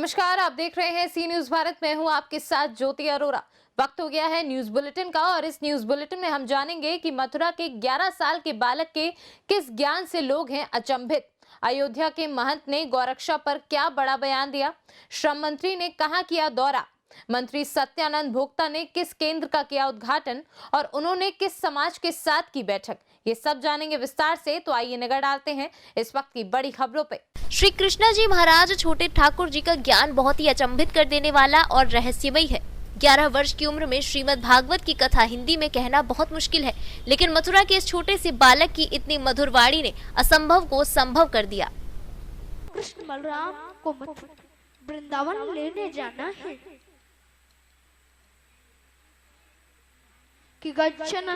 नमस्कार, आप देख रहे हैं सी न्यूज भारत। मैं हूं आपके साथ ज्योति अरोरा। वक्त हो गया है न्यूज बुलेटिन का और इस न्यूज बुलेटिन में हम जानेंगे कि मथुरा के 11 साल के बालक के किस ज्ञान से लोग हैं अचंभित। अयोध्या के महंत ने गौरक्षा पर क्या बड़ा बयान दिया। श्रम मंत्री ने कहां किया दौरा। मंत्री सत्यानंद भोक्ता ने किस केंद्र का किया उद्घाटन और उन्होंने किस समाज के साथ की बैठक। ये सब जानेंगे विस्तार से, तो आइए नजर डालते हैं इस वक्त की बड़ी खबरों पे। श्री कृष्णा जी महाराज छोटे ठाकुर जी का ज्ञान बहुत ही अचंभित कर देने वाला और रहस्यमयी है। 11 वर्ष की उम्र में श्रीमद् भागवत की कथा हिंदी में कहना बहुत मुश्किल है, लेकिन मथुरा के इस छोटे से बालक की इतनी मधुर वाणी ने असंभव को संभव कर दिया। कृष्ण बलराम को वृंदावन लेने जाना है कि गच्छन्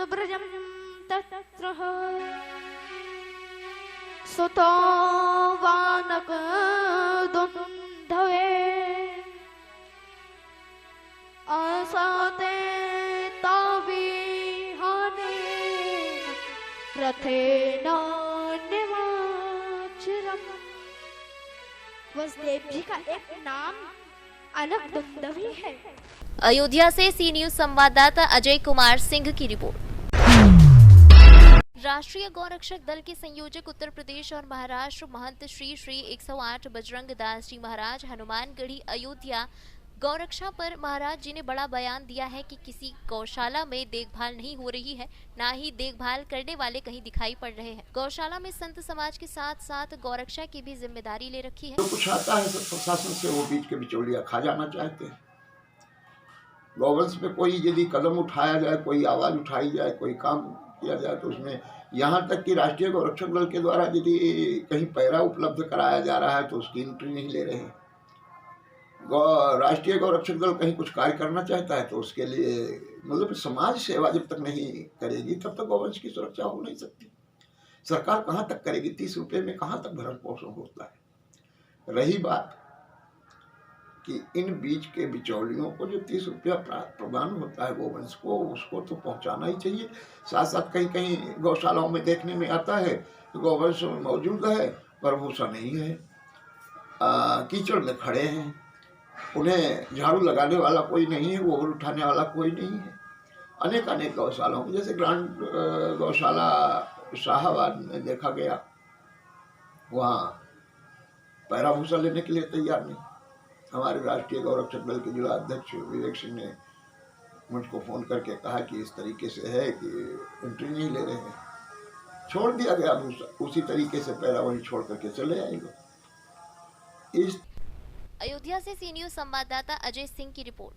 ब्रजं तत्र सुतो वानक दुंधवे आसाते ताविहाने रथेन निवाचिरम्। वसुदेव जी का एक नाम अलग दुंदवी है। अयोध्या से सी न्यूज संवाददाता अजय कुमार सिंह की रिपोर्ट। राष्ट्रीय गौरक्षक दल के संयोजक उत्तर प्रदेश और महाराष्ट्र महंत श्री 108 बजरंग दास जी महाराज हनुमानगढ़ी अयोध्या गौरक्षा पर महाराज जी ने बड़ा बयान दिया है कि किसी गौशाला में देखभाल नहीं हो रही है, ना ही देखभाल करने वाले कहीं दिखाई पड़ रहे हैं। गौशाला में संत समाज के साथ साथ गौरक्षा की भी जिम्मेदारी ले रखी है। जो कुछ आता है सब प्रशासन से वो बीच के बिचौलिया खा जाना चाहते हैं। गौवंश पे कोई यदि कदम उठाया जाए, कोई आवाज उठाई जाए, कोई काम किया जाए तो उसमें यहाँ तक कि राष्ट्रीय गौरक्षक दल के द्वारा यदि कहीं पैरा उपलब्ध कराया जा रहा है तो उसकी एंट्री नहीं ले रहे हैं। राष्ट्रीय गौरक्षक दल कहीं कुछ कार्य करना चाहता है तो उसके लिए मतलब समाज सेवा जब तक नहीं करेगी तब तक गौवंश की सुरक्षा हो नहीं सकती। सरकार कहाँ तक करेगी? 30 रुपये में कहाँ तक भरण पोषण होता है। रही बात कि इन बीच के बिचौलियों को जो 30 रुपया प्रदान होता है गोवंश को, उसको तो पहुंचाना ही चाहिए। साथ साथ कहीं कहीं गौशालाओं में देखने में आता है गोवंश मौजूद है पर भूसा नहीं है, कीचड़ में खड़े हैं, उन्हें झाड़ू लगाने वाला कोई नहीं है, गोबर उठाने वाला कोई नहीं है। अनेक गौशालाओं में जैसे ग्रांड गौशाला शाहाबाद में देखा गया, वहाँ पैरा भूसा लेने के लिए तैयार नहीं। हमारे राष्ट्रीय गौरक्षक दल के जिला अध्यक्ष विवेक सिंह ने मुझको फोन करके कहा कि इस तरीके से है कि एंट्री नहीं ले रहे हैं। छोड़ दिया गया, उसी तरीके से पैरा वहीं छोड़ करके चले आएंगे। इस अयोध्या से सी न्यूज संवाददाता अजय सिंह की रिपोर्ट।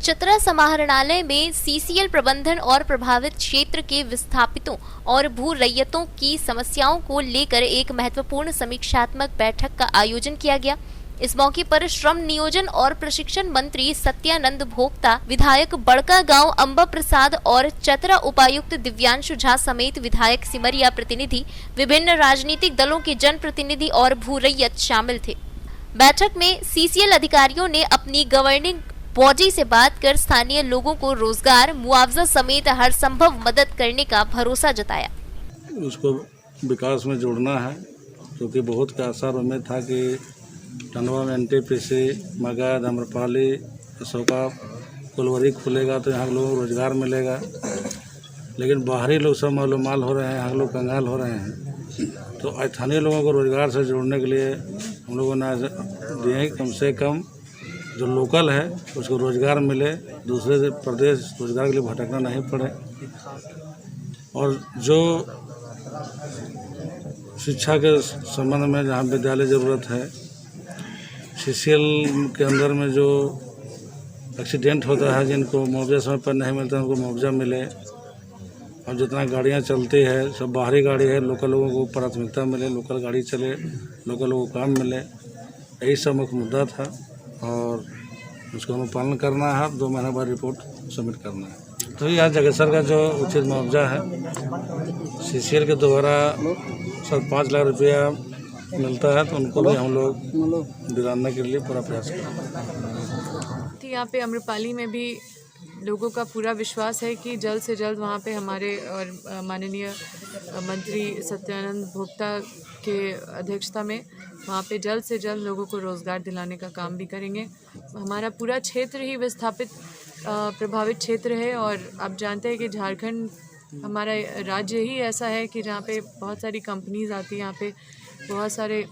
चतरा समाहरणालय में सीसीएल प्रबंधन और प्रभावित क्षेत्र के विस्थापितों और भू रैयतों की समस्याओं को लेकर एक महत्वपूर्ण समीक्षात्मक बैठक का आयोजन किया गया। इस मौके पर श्रम नियोजन और प्रशिक्षण मंत्री सत्यानंद भोक्ता, विधायक बड़कागांव अंबा प्रसाद और चतरा उपायुक्त दिव्यांशु झा समेत विधायक सिमरिया प्रतिनिधि, विभिन्न राजनीतिक दलों के जनप्रतिनिधि और भू रैयत शामिल थे। बैठक में सीसीएल अधिकारियों ने अपनी गवर्निंग बॉडी से बात कर स्थानीय लोगों को रोजगार, मुआवजा समेत हर संभव मदद करने का भरोसा जताया। उसको विकास में जोड़ना है, क्योंकि बहुत का आसार उम्मीद था कि टंडवा में एनटीपीसी, मगध, अम्रपाली, अशोका, कुलवरी खुलेगा तो यहाँ लोगों को रोजगार मिलेगा, लेकिन बाहरी लोग सब मालूमाल हो रहे हैं, यहाँ लोग कंगाल हो रहे हैं। तो स्थानीय लोगों को रोजगार से जोड़ने के लिए हम लोगों ने दिए कम से कम जो लोकल है उसको रोजगार मिले, दूसरे प्रदेश रोजगार के लिए भटकना नहीं पड़े, और जो शिक्षा के संबंध में जहाँ विद्यालय ज़रूरत है, सीसीएल के अंदर में जो एक्सीडेंट होता है, जिनको मुआवजा समय पर नहीं मिलता उनको मुआवजा मिले, और जितना गाड़ियाँ चलती है सब बाहरी गाड़ी है, लोकल लोगों को प्राथमिकता मिले, लोकल गाड़ी चले, लोकल लोगों को काम मिले, यही सब मुख्य मुद्दा था। और उसको अनुपालन करना है, 2 महीने बाद रिपोर्ट सबमिट करना है। तो यहाँ जगेसर का जो उचित मुआवजा है सीसीएल के द्वारा 5 लाख रुपया मिलता है, तो उनको भी हम लोग दिलाने के लिए पूरा प्रयास करेंगे। यहाँ पे अम्रपाली में भी लोगों का पूरा विश्वास है कि जल्द से जल्द वहाँ पे हमारे और माननीय मंत्री सत्यानंद भोक्ता के अध्यक्षता में वहाँ पे जल्द से जल्द लोगों को रोज़गार दिलाने का काम भी करेंगे। हमारा पूरा क्षेत्र ही विस्थापित प्रभावित क्षेत्र है और आप जानते हैं कि झारखंड हमारा राज्य ही ऐसा है कि जहाँ पे बहुत सारी कंपनीज आती हैं, यहाँ पे बहुत सारे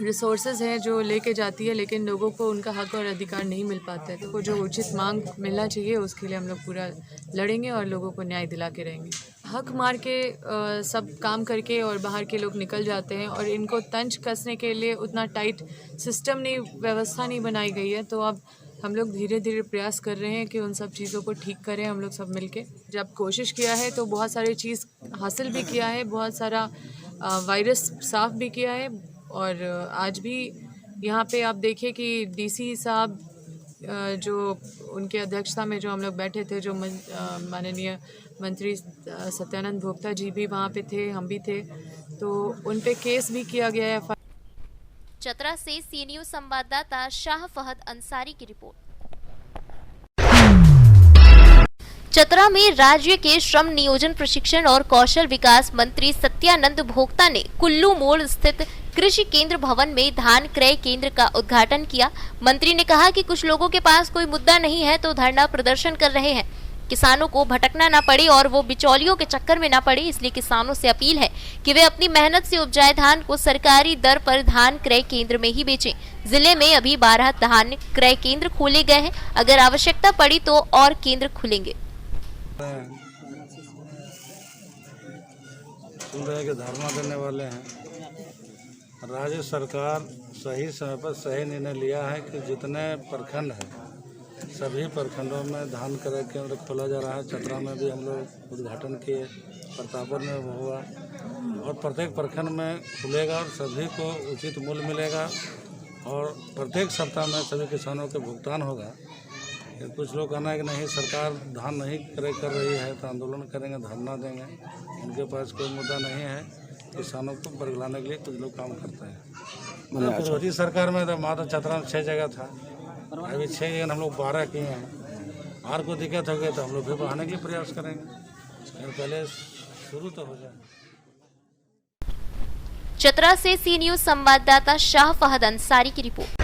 रिसोर्सेज हैं जो लेके जाती है, लेकिन लोगों को उनका हक और अधिकार नहीं मिल पाता है। तो जो उचित मांग मिलना चाहिए उसके लिए हम लोग पूरा लड़ेंगे और लोगों को न्याय दिला के रहेंगे। हक मार के सब काम करके और बाहर के लोग निकल जाते हैं और इनको तंज कसने के लिए उतना टाइट सिस्टम नहीं, व्यवस्था नहीं बनाई गई है। तो अब हम लोग धीरे धीरे प्रयास कर रहे हैं कि उन सब चीज़ों को ठीक करें हम लोग सब मिलके। जब कोशिश किया है तो बहुत सारी चीज़ हासिल भी किया है, बहुत सारा वायरस साफ भी किया है। और आज भी यहाँ पे आप देखिए कि डीसी साहब जो उनके अध्यक्षता में जो हम लोग बैठे थे, जो माननीय मंत्री सत्यानंद भोक्ता जी भी वहाँ पे थे, हम भी थे, तो उन पे केस भी किया गया है। चतरा से सी न्यूज संवाददाता शाह फहद अंसारी की रिपोर्ट। चतरा में राज्य के श्रम नियोजन प्रशिक्षण और कौशल विकास मंत्री सत्यानंद भोक्ता ने कुल्लू मोड़ स्थित कृषि केंद्र भवन में धान क्रय केंद्र का उद्घाटन किया। मंत्री ने कहा कि कुछ लोगों के पास कोई मुद्दा नहीं है तो धरना प्रदर्शन कर रहे हैं। किसानों को भटकना ना पड़े और वो बिचौलियों के चक्कर में ना पड़े, इसलिए किसानों से अपील है कि वे अपनी मेहनत से उपजाए धान को सरकारी दर पर धान क्रय केंद्र में ही बेचें। जिले में अभी 12 धान क्रय केंद्र खोले गए हैं, अगर आवश्यकता पड़ी तो और केंद्र खुलेंगे। सुन रहे हैं कि धरना देने वाले हैं। राज्य सरकार सही समय पर सही निर्णय लिया है कि जितने प्रखंड हैं सभी प्रखंडों में धान क्रय केंद्र खोला जा रहा है। चतरा में भी हम लोग उद्घाटन किए, प्रतापगढ़ में हुआ और प्रत्येक प्रखंड में खुलेगा और सभी को उचित मूल्य मिलेगा और प्रत्येक सप्ताह में सभी किसानों के भुगतान होगा। कुछ लोग कहना है कि नहीं सरकार धान नहीं क्रय कर रही है तो आंदोलन करेंगे, धरना देंगे। उनके पास कोई मुद्दा नहीं है। किसानों को बरगलाने के लिए कुछ लोग काम करते हैं। विरोधी सरकार में तो मात्र चतरा में 6 जगह था, अभी 6 जगह हम लोग 12 किए हैं। और कोई दिक्कत हो गई तो हम लोग फिर बढ़ाने के लिए प्रयास करेंगे। पहले शुरू तो हो जाए। चतरा से सी न्यूज संवाददाता शाह फहद अंसारी की रिपोर्ट।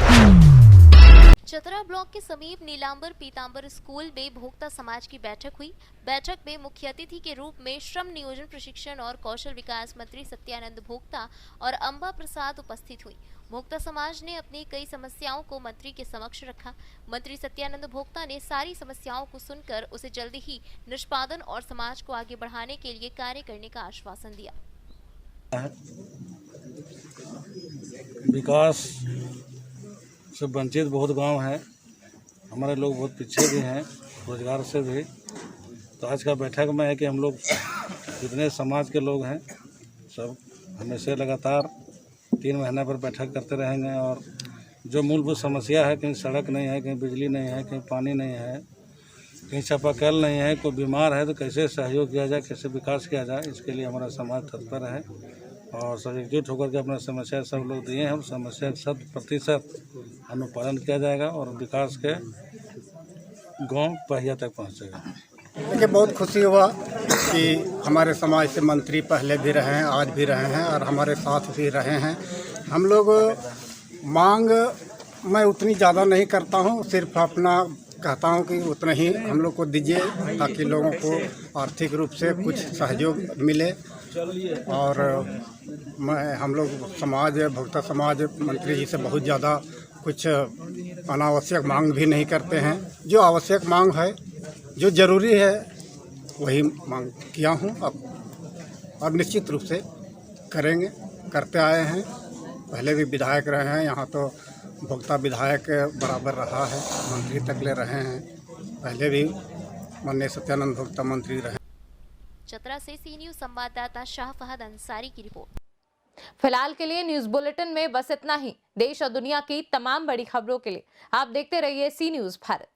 चतरा ब्लॉक के समीप नीलांबर पीतांबर स्कूल में भोक्ता समाज की बैठक हुई। बैठक में मुख्य अतिथि के रूप में श्रम नियोजन प्रशिक्षण और कौशल विकास मंत्री सत्यानंद भोक्ता और अंबा प्रसाद उपस्थित हुई। भोक्ता समाज ने अपनी कई समस्याओं को मंत्री के समक्ष रखा। मंत्री सत्यानंद भोक्ता ने सारी समस्याओं को सुनकर उसे जल्दी ही निष्पादन और समाज को आगे बढ़ाने के लिए कार्य करने का आश्वासन दिया। विकास से वंचित बहुत गांव हैं, हमारे लोग बहुत पीछे भी हैं रोजगार से भी। तो आज का बैठक में है कि हम लोग जितने समाज के लोग हैं सब हमेशा लगातार 3 महीने पर बैठक करते रहेंगे और जो मूलभूत समस्या है, कहीं सड़क नहीं है, कहीं बिजली नहीं है, कहीं पानी नहीं है, कहीं चापाकल नहीं है, कोई बीमार है तो कैसे सहयोग किया जाए, कैसे विकास किया जाए, इसके लिए हमारा समाज तत्पर है और सब एकजुट होकर के अपना समस्या सब लोग दिए हैं। हम समस्या 100% अनुपालन किया जाएगा और विकास के गांव पहिया तक पहुंचेगा। देखिए बहुत खुशी हुआ कि हमारे समाज से मंत्री पहले भी रहे हैं, आज भी रहे हैं और हमारे साथ भी रहे हैं। हम लोग मांग मैं उतनी ज़्यादा नहीं करता हूं, सिर्फ अपना कहता हूं कि उतना ही हम लोग को दीजिए ताकि लोगों को आर्थिक रूप से कुछ सहयोग मिले। और हम लोग समाज भोक्ता समाज मंत्री जी से बहुत ज़्यादा कुछ अनावश्यक मांग भी नहीं करते हैं। जो आवश्यक मांग है, जो ज़रूरी है, वही मांग किया हूँ अब और निश्चित रूप से करेंगे, करते आए हैं। पहले भी विधायक रहे हैं, यहाँ तो भोक्ता विधायक बराबर रहा है, मंत्री तक ले रहे हैं। पहले भी माननीय सत्यानंद भोक्ता मंत्री रहे। चतरा से सी न्यूज संवाददाता शाह फहद अंसारी की रिपोर्ट। फिलहाल के लिए न्यूज बुलेटिन में बस इतना ही। देश और दुनिया की तमाम बड़ी खबरों के लिए आप देखते रहिए सी न्यूज भारत।